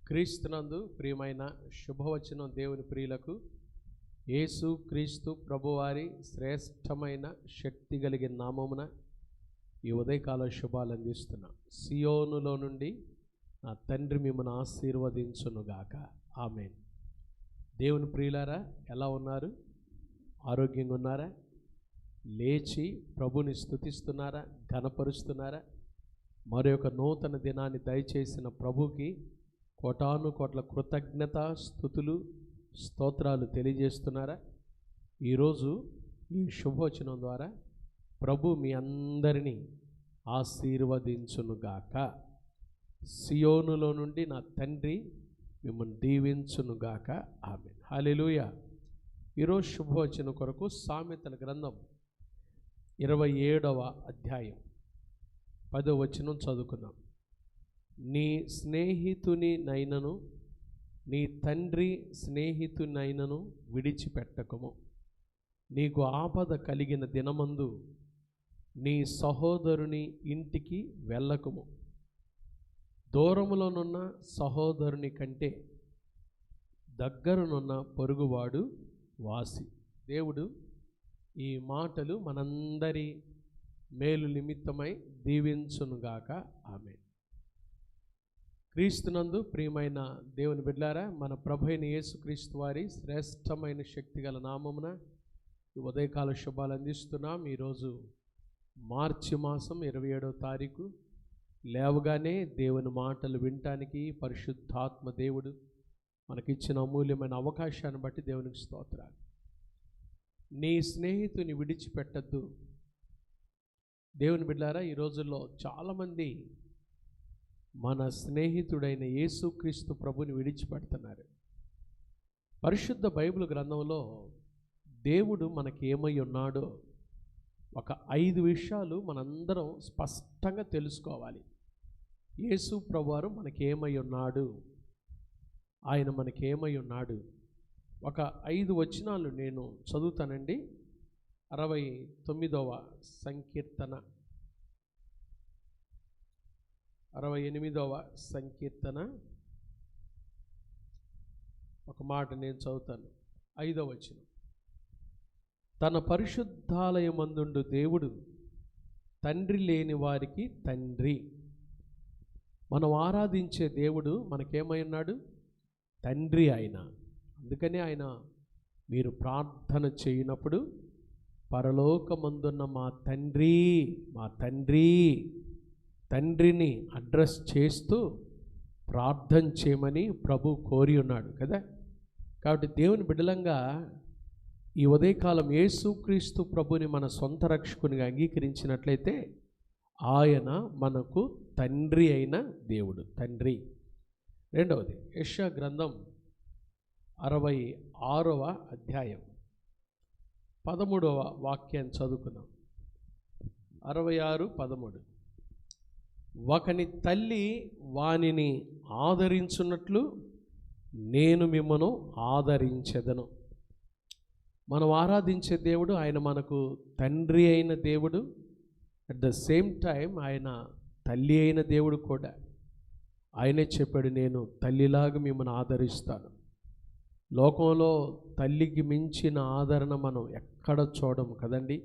క్రీస్తునందు ప్రియమైన శుభవచనం దేవుని ప్రియులకు యేసు క్రీస్తు ప్రభువారి శ్రేష్టమైన శక్తి కలిగిన నామమున ఈ ఉదయకాల శుభాలు అందిస్తున్నా. సియోనులో నుండి నా తండ్రి మిమ్మల్ని ఆశీర్వదించునుగాక. ఆమేన్. దేవుని ప్రియులారా, ఎలా ఉన్నారు? ఆరోగ్యంగా ఉన్నారా? లేచి ప్రభుని స్తుతిస్తున్నారా? ఘనపరుస్తున్నారా? మరొక నూతన దినాన్ని దయచేసిన ప్రభుకి కోటాను కోట్ల కృతజ్ఞత స్తుతులు స్తోత్రాలు తెలియజేస్తున్నారా? ఈరోజు ఈ శుభవచనం ద్వారా ప్రభు మీ అందరినీ ఆశీర్వదించునుగాక. సియోనులో నుండి నా తండ్రి మిమ్మల్ని దీవించునుగాక. ఆమేన్. హల్లెలూయా. ఈరోజు శుభవచనం కొరకు సామెతల గ్రంథం 27వ అధ్యాయం 10వ వచనం చదువుకుందాం. నీ స్నేహితుని నైనను నీ తండ్రి స్నేహితునైనను విడిచిపెట్టకము. నీకు ఆపద కలిగిన దినమందు నీ సహోదరుని ఇంటికి వెళ్ళకము. దూరములోనున్న సహోదరుని కంటే దగ్గరనున్న పొరుగువాడు వాసి. దేవుడు ఈ మాటలు మనందరి మేలు నిమిత్తమై దీవించునుగాక. ఆమేన్. క్రీస్తునందు ప్రియమైన దేవుని బిడ్డలారా, మన ప్రభు అయిన యేసుక్రీస్తు వారి శ్రేష్టమైన శక్తిగల నామమున ఈ ఉదయకాల శుభాలు అందిస్తున్నాం. ఈరోజు మార్చి మాసం 27వ తారీఖు. లేవగానే దేవుని మాటలు వినటానికి పరిశుద్ధాత్మ దేవుడు మనకిచ్చిన అమూల్యమైన అవకాశాన్ని బట్టి దేవునికి స్తోత్రాలు. నీ స్నేహితుని విడిచిపెట్టద్దు. దేవుని బిడ్డలారా, ఈ రోజుల్లో చాలామంది మన స్నేహితుడైన యేసుక్రీస్తు ప్రభుని విడిచిపెడుతున్నారు. పరిశుద్ధ బైబిల్ గ్రంథంలో దేవుడు మనకి ఏమై ఉన్నాడో ఒక 5 విషయాలు మనందరం స్పష్టంగా తెలుసుకోవాలి. యేసు ప్రభువారు మనకేమై ఉన్నాడు, ఆయన మనకేమై ఉన్నాడు. ఒక 5 వచనాలు నేను చదువుతానండి. 69వ సంకీర్తన, 68వ సంకీర్తన ఒక మాట నేను చదువుతాను. 5వ వచనం. తన పరిశుద్ధాలయమందుండు దేవుడు తండ్రి లేని వారికి తండ్రి. మనం ఆరాధించే దేవుడు మనకేమై ఉన్నాడు? తండ్రి ఆయన. అందుకని ఆయన మీరు ప్రార్థన చేయనప్పుడు పరలోకమందున్న మా తండ్రి, మా తండ్రి, తండ్రిని అడ్రస్ చేస్తూ ప్రార్థన చేయమని ప్రభు కోరి ఉన్నాడు కదా. కాబట్టి దేవుని బిడ్డలంగా ఈ ఉదయకాలం యేసుక్రీస్తు ప్రభుని మన సొంత రక్షకునిగా అంగీకరించినట్లయితే ఆయన మనకు తండ్రి అయిన దేవుడు, తండ్రి. రెండవది, యెషయా గ్రంథం 66వ అధ్యాయం 13వ వాక్యాన్ని చదువుకుందాం. 66:13. ఒకని తల్లి వానిని ఆదరించున్నట్లు నేను మిమ్మను ఆదరించెదను. మనం ఆరాధించే దేవుడు ఆయన మనకు తండ్రి అయిన దేవుడు. అట్ ద సేమ్ టైం ఆయన తల్లి అయిన దేవుడు కూడా. ఆయనే చెప్పాడు, నేను తల్లిలాగా మిమ్మల్ని ఆదరిస్తాను. లోకంలో తల్లికి మించిన ఆదరణ మనం ఎక్కడ చూడము కదండి.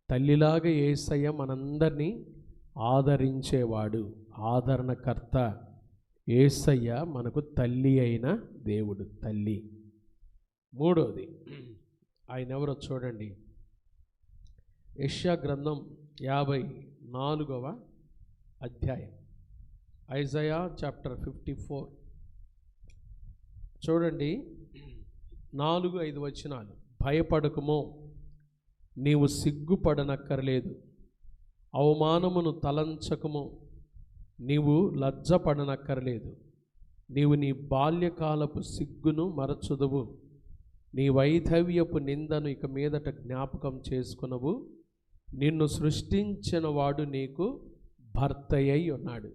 తల్లిలాగా యేసయ్య మనందరినీ ఆదరించేవాడు, ఆదరణకర్త. యేసయ్య మనకు తల్లి అయిన దేవుడు, తల్లి. మూడవది, ఆయన ఎవరో చూడండి. యెషయా గ్రంథం 54వ అధ్యాయం, ఐజయా చాప్టర్ 54 చూడండి. 4-5 వచనాలు. భయపడకుమో, నీవు సిగ్గుపడనక్కర్లేదు. అవమానమును తలంచకము, నీవు లజ్జపడనక్కర్లేదు. నీవు నీ బాల్యకాలపు సిగ్గును మరచుదువు. నీ వైధవ్యపు నిందను ఇక మీదట జ్ఞాపకం చేసుకునవు. నిన్ను సృష్టించిన వాడు నీకు భర్త అయి ఉన్నాడు.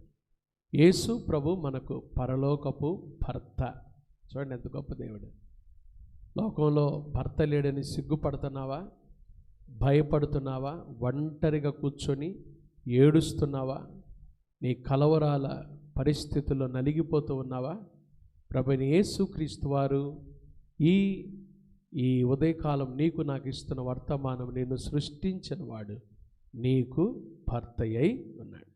యేసు ప్రభు మనకు పరలోకపు భర్త. చూడండి ఎంత గొప్ప దేవుడు. లోకంలో భర్త లేడని సిగ్గుపడుతున్నావా? భయపడుతున్నావా? ఒంటరిగా కూర్చొని ఏడుస్తున్నావా? నీ కలవరాల పరిస్థితుల్లో నలిగిపోతూ ఉన్నావా? ప్రభువైన యేసుక్రీస్తు వారు ఈ ఈ ఉదయకాలం నీకు నాకు ఇస్తున్న వర్తమానం, నిన్ను సృష్టించిన వాడు నీకు భర్త అయి ఉన్నాడు.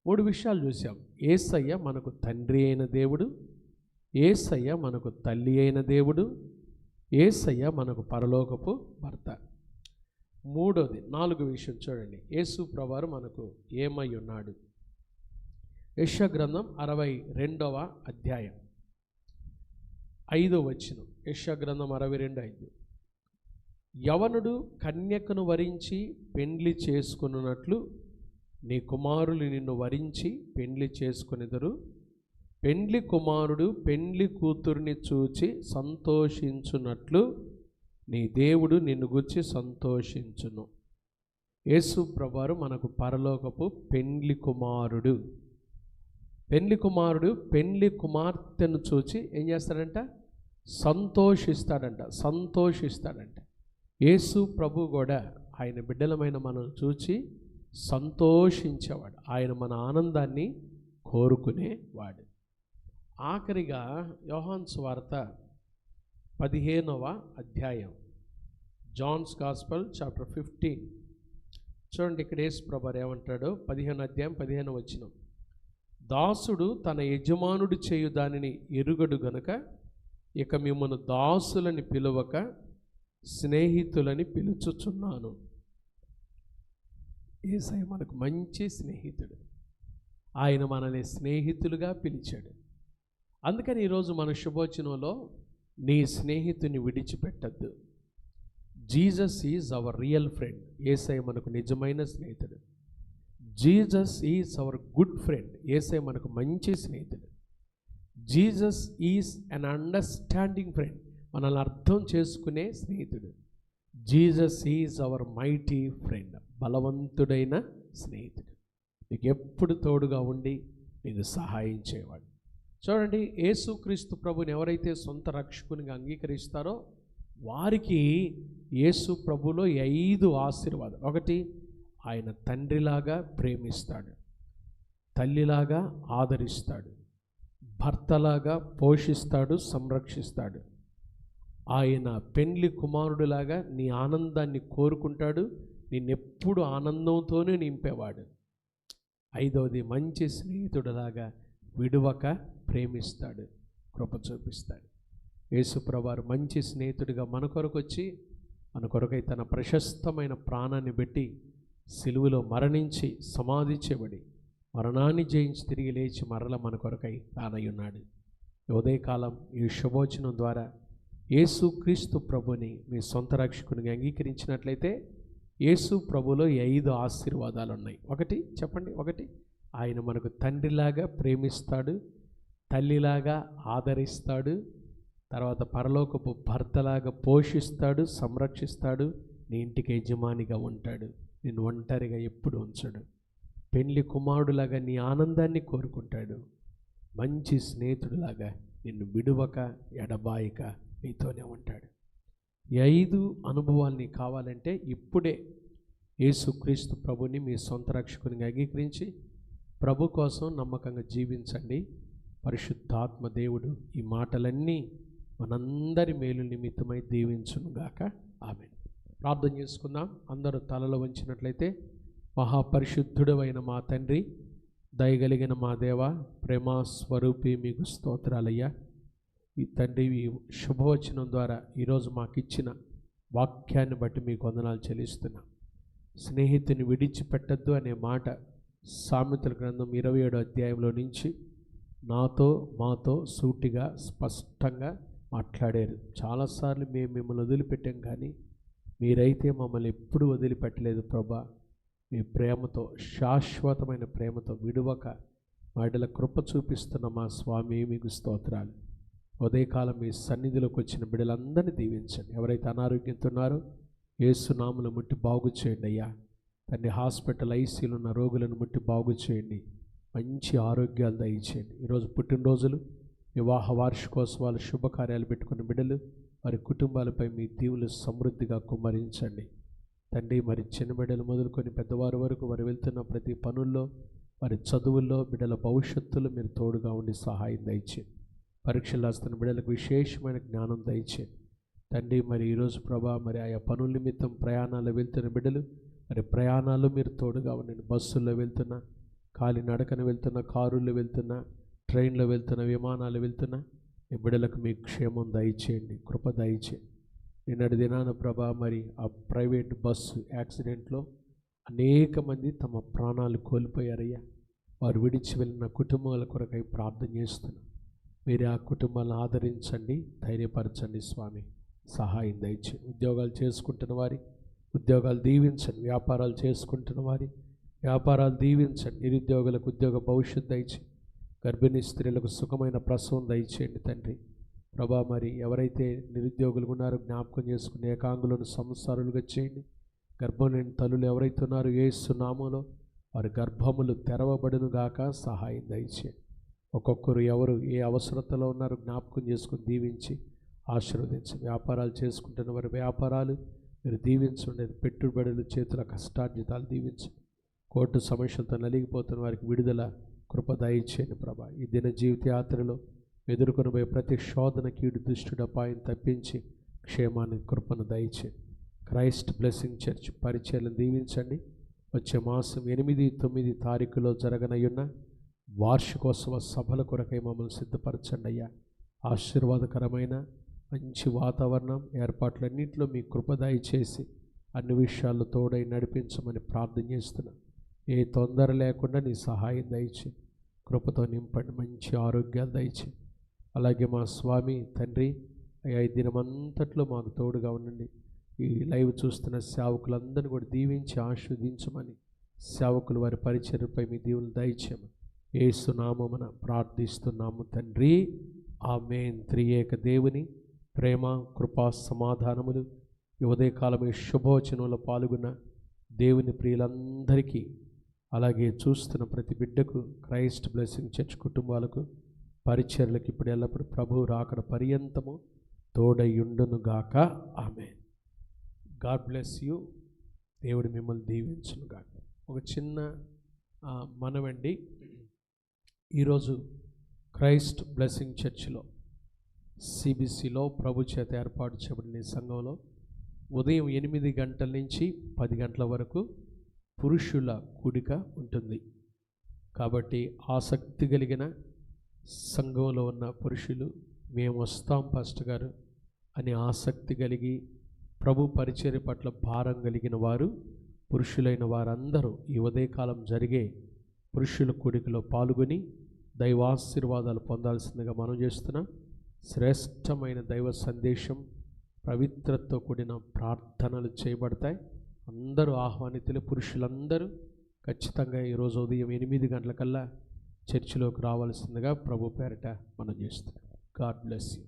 3 విషయాలు చూసాం. యేసయ్య మనకు తండ్రి అయిన దేవుడు, యేసయ్య మనకు తల్లి అయిన దేవుడు, యేసయ్య మనకు పరలోకపు భర్త. 4వ విషయం చూడండి, యేసు ప్రభువారు మనకు ఏమై ఉన్నాడు. యెషయా గ్రంథం 62వ అధ్యాయం 5వ వచనం. యెషయా గ్రంథం 62:5. యవనుడు కన్యకను వరించి పెండ్లి చేసుకొనున్నట్లు నీ కుమారులు నిన్ను వరించి పెండ్లి చేసుకొనిదరు. పెండ్లి కుమారుడు పెండ్లి కూతుర్ని చూచి సంతోషించున్నట్లు నీ దేవుడు నిన్ను గురించి సంతోషించును. యేసు ప్రభువారు మనకు పరలోకపు పెండ్లి కుమారుడు. పెండ్లి కుమారుడు పెండ్లి కుమార్తెను చూచి ఏం చేస్తాడంట? సంతోషిస్తాడంట. యేసు ప్రభు కూడా ఆయన బిడ్డలమైన మనం చూచి సంతోషించేవాడు. ఆయన మన ఆనందాన్ని కోరుకునేవాడు. ఆఖరిగా యోహాను సువార్త 15వ అధ్యాయం, జాన్స్ గాస్పెల్ చాప్టర్ 15. చూడండి, ఇక్కడ యేసు ప్రభువారు ఏమంటాడో. 15వ అధ్యాయం 15వ వచనం. దాసుడు తన యజమానుడు చేయు దానిని ఎరుగడు గనుక ఇక మిమ్మల్ని దాసులని పిలువక స్నేహితులని పిలుచుచున్నాను. యేసయ్య మనకు మంచి స్నేహితుడు. ఆయన మనల్ని స్నేహితులుగా పిలిచాడు. అందుకని ఈరోజు మన శుభవచనంలో నీ స్నేహితుని విడిచిపెట్టద్దు. Jesus is our real friend. యేసయ్య మనకు నిజమైన స్నేహితుడు. Jesus is our good friend. యేసయ్య మనకు మంచి స్నేహితుడు. Jesus is an understanding friend. మనల్ని అర్థం చేసుకునే స్నేహితుడు. Jesus is our mighty friend. బలవంతుడైన స్నేహితుడు. నీకు ఎప్పుడు తోడుగా ఉండి నీకు సహాయం చేయవాడు. చూడండి, యేసుక్రీస్తు ప్రభుని ఎవరైతే సొంత రక్షకునిగా అంగీకరిస్తారో వారికి యేసు ప్రభులో 5 ఆశీర్వాదాలు. 1, ఆయన తండ్రిలాగా ప్రేమిస్తాడు, తల్లిలాగా ఆదరిస్తాడు, భర్తలాగా పోషిస్తాడు, సంరక్షిస్తాడు. ఆయన పెండ్లి కుమారుడులాగా నీ ఆనందాన్ని కోరుకుంటాడు, నిన్నెప్పుడు ఆనందంతోనే నింపేవాడు. 5వది, మంచి స్నేహితుడిలాగా విడువక ప్రేమిస్తాడు, కృప చూపిస్తాడు. యేసు ప్రభువారు మంచి స్నేహితుడిగా మన కొరకు వచ్చి మన కొరకై తన ప్రశస్తమైన ప్రాణాన్ని పెట్టి సిలువలో మరణించి సమాధి చేయబడి మరణాన్ని జయించి తిరిగి లేచి మరల మన కొరకై రానయ్యున్నాడు. ఉదయకాలం ఈ శుభవచనం ద్వారా యేసుక్రీస్తు ప్రభుని మీ సొంత రక్షకునిగా అంగీకరించినట్లయితే యేసు ప్రభులో 5 ఆశీర్వాదాలు ఉన్నాయి. 1 చెప్పండి. 1, ఆయన మనకు తండ్రిలాగా ప్రేమిస్తాడు, తల్లిలాగా ఆదరిస్తాడు, తర్వాత పరలోకపు భర్తలాగా పోషిస్తాడు, సంరక్షిస్తాడు, నీ ఇంటికి యజమానిగా ఉంటాడు, నిన్ను ఒంటరిగా ఎప్పుడు ఉంచడు, పెండ్లి కుమారుడులాగా నీ ఆనందాన్ని కోరుకుంటాడు, మంచి స్నేహితుడిలాగా నిన్ను విడువక ఎడబాయక నీతోనే ఉంటాడు. ఈ 5 అనుభవాల్ని కావాలంటే ఇప్పుడే యేసుక్రీస్తు ప్రభుని మీ సొంత రక్షకునిగా అంగీకరించి ప్రభు కోసం నమ్మకంగా జీవించండి. పరిశుద్ధాత్మ దేవుడు ఈ మాటలన్నీ మనందరి మేలు నిమిత్తమై దీవించునుగాక. ఆమేన్. ప్రార్థన చేసుకుందాం. అందరూ తలలో వంచినట్లయితే. మహాపరిశుద్ధుడవైన మా తండ్రి, దయగలిగిన మా దేవ, ప్రేమా స్వరూపి, మీకు స్తోత్రాలయ్యా. ఈ తండ్రి, ఈ శుభవచనం ద్వారా ఈరోజు మాకు ఇచ్చిన వాక్యాన్ని బట్టి మీకు వందనాలు చెల్లిస్తున్నాం. స్నేహితుని విడిచిపెట్టద్దు అనే మాట సామెతల గ్రంథం 27వ అధ్యాయంలో నుంచి మాతో సూటిగా స్పష్టంగా మాట్లాడారు. చాలాసార్లు మేము మిమ్మల్ని వదిలిపెట్టాం, కానీ మీరైతే మమ్మల్ని ఎప్పుడూ వదిలిపెట్టలేదు ప్రభా. మీ ప్రేమతో, శాశ్వతమైన ప్రేమతో విడువక వాటిల కృప చూపిస్తున్న మా స్వామి, మీకు స్తోత్రాలు. ఉదయకాలం మీ సన్నిధిలోకి వచ్చిన బిడ్డలందరినీ దీవించండి. ఎవరైతే అనారోగ్యంతో ఉన్నారో యేసు నామములో ముట్టి బాగు చేయండి అయ్యా. తండ్రి, హాస్పిటల్ ఐసీలో ఉన్న రోగులను ముట్టి బాగు చేయండి, మంచి ఆరోగ్యాలు దయచేయండి. ఈరోజు పుట్టినరోజులు, వివాహ వార్షికోత్సవాలు, శుభకార్యాలు పెట్టుకున్న బిడ్డలు, వారి కుటుంబాలపై మీ దీవులు సమృద్ధిగా కుమ్మరించండి తండ్రి. మరి చిన్న బిడ్డలు మొదలుకొని పెద్దవారి వరకు వారు వెళ్తున్న ప్రతి పనుల్లో వారి చదువుల్లో బిడ్డల భవిష్యత్తులో మీరు తోడుగా ఉండి సహాయం దయచేయండి. పరీక్షలు రాస్తున్న బిడ్డలకు విశేషమైన జ్ఞానం దయచేయండి తండ్రి. మరి ఈరోజు ప్రభా మరి ఆయా పనుల నిమిత్తం ప్రయాణాలు వెళ్తున్న బిడ్డలు మరి ప్రయాణాలు మీరు తోడుగా ఉండండి. బస్సుల్లో వెళ్తున్నా, కాలినడకన వెళ్తున్నా, కారుల్లో వెళ్తున్నా, ట్రైన్లో వెళ్తున్నా, విమానాలు వెళ్తున్నా ఈ బిడ్డలకు మీ క్షేమం దయచేయండి, కృప దయచేయండి. నిన్నటి దినాన ప్రభా మరి ఆ ప్రైవేట్ బస్సు యాక్సిడెంట్లో అనేక మంది తమ ప్రాణాలు కోల్పోయారయ్యా. వారు విడిచి వెళ్ళిన కుటుంబాల కొరకై ప్రార్థన చేస్తున్నాం. మీరు ఆ కుటుంబాలను ఆదరించండి, ధైర్యపరచండి స్వామి, సహాయం దయచేయండి. ఉద్యోగాలు చేసుకుంటున్న వారి ఉద్యోగాలు దీవించండి, వ్యాపారాలు చేసుకుంటున్న వారి వ్యాపారాలు దీవించండి, నిరుద్యోగులకు ఉద్యోగ భవిష్యత్తు దయచేయండి, గర్భిణీ స్త్రీలకు సుఖమైన ప్రసవం దయచేయండి తండ్రి. ప్రభా మరి ఎవరైతే నిరుద్యోగులు ఉన్నారో జ్ఞాపకం చేసుకుని ఏకాంగులను సంసారులుగా చేయండి. గర్భం లేని తల్లులు ఎవరైతే ఉన్నారో యేసు నామములో వారి గర్భములు తెరవబడును గాక, సహాయం దయచేయండి. ఒక్కొక్కరు ఎవరు ఏ అవసరతలో ఉన్నారో జ్ఞాపకం చేసుకుని దీవించి ఆశీర్వదించండి. వ్యాపారాలు చేసుకుంటున్న వారి వ్యాపారాలు మీరు దీవించండి. పెట్టుబడులు చేతుల కష్టార్జితాలు దీవించండి. కోర్టు సమస్యలతో నలిగిపోతున్న వారికి విడుదల కృప దయచేయండి ప్రభా. ఈ దిన జీవిత యాత్రలో ఎదుర్కొని పోయే ప్రతి శోధన, కీడు, దుష్టుడు, అపాయం తప్పించి క్షేమాన్ని, కృపను దయచేయండి. క్రైస్ట్ బ్లెస్సింగ్ చర్చ్ పరిచర్యలను దీవించండి. వచ్చే మాసం 8, 9 తారీఖులో జరగనయ్యున్న వార్షికోత్సవ సభల కొరకై మమ్మల్ని సిద్ధపరచండి అయ్యా. ఆశీర్వాదకరమైన మంచి వాతావరణం ఏర్పాట్లన్నింటిలో మీ కృప దయచేసి అన్ని విషయాల్లో తోడై నడిపించమని ప్రార్థన చేస్తున్నాం. ఏ తొందర లేకుండా నీ సహాయం దయచేయండి, కృపతో నింపండి, మంచి ఆరోగ్యాలు దయచేయండి. అలాగే మా స్వామి తండ్రి అయ్యా ఈ దినమంతట్లో మాకు తోడుగా ఉండండి. ఈ లైవ్ చూస్తున్న సేవకులందరినీ కూడా దీవించి ఆశీర్వదించమని, సేవకులు వారి పరిచర్యపై మీ దీవులు దయచేయమని యేసు నామమున ప్రార్థిస్తున్నాము తండ్రి, ఆమేన్. త్రియేక దేవుని ప్రేమ, కృపా, సమాధానములు ఈ ఉదయకాలం ఈ శుభవచనంలో పాల్గొన్న దేవుని ప్రియులందరికీ, అలాగే చూస్తున్న ప్రతి బిడ్డకు, క్రైస్ట్ బ్లెస్సింగ్ చర్చ్ కుటుంబాలకు, పరిచర్లకు ఇప్పుడు ఎల్లప్పుడు ప్రభువు రాకడ పర్యంతము తోడయుండును గాక, ఆమేన్. God bless you. దేవుడు మిమ్మల్ని దీవించును గాక. ఒక చిన్న మనవండి, ఈరోజు క్రైస్ట్ బ్లెస్సింగ్ చర్చిలో సిబిసిలో ప్రభు చేత ఏర్పాటు చేయబడిన ఈ సంఘంలో ఉదయం 8 గంటల నుంచి 10 గంటల వరకు పురుషుల కూడిక ఉంటుంది. కాబట్టి ఆసక్తి కలిగిన సంఘంలో ఉన్న పురుషులు మేము వస్తాం పాస్టర్ గారు అని ఆసక్తి కలిగి ప్రభు పరిచర్య పట్ల భారం కలిగిన వారు, పురుషులైన వారందరూ ఈ ఉదయకాలం జరిగే పురుషుల కూడికలో పాల్గొని దైవాశీర్వాదాలు పొందాల్సిందిగా మనం చేస్తున్నాం. శ్రేష్టమైన దైవ సందేశం, పవిత్రతతో కూడిన ప్రార్థనలు చేయబడతాయి. అందరూ ఆహ్వానితులు. పురుషులందరూ ఖచ్చితంగా ఈరోజు ఉదయం 8 గంటలకల్లా చర్చిలోకి రావాల్సిందిగా ప్రభు పేరట మనం చేస్తున్నాం. God bless you.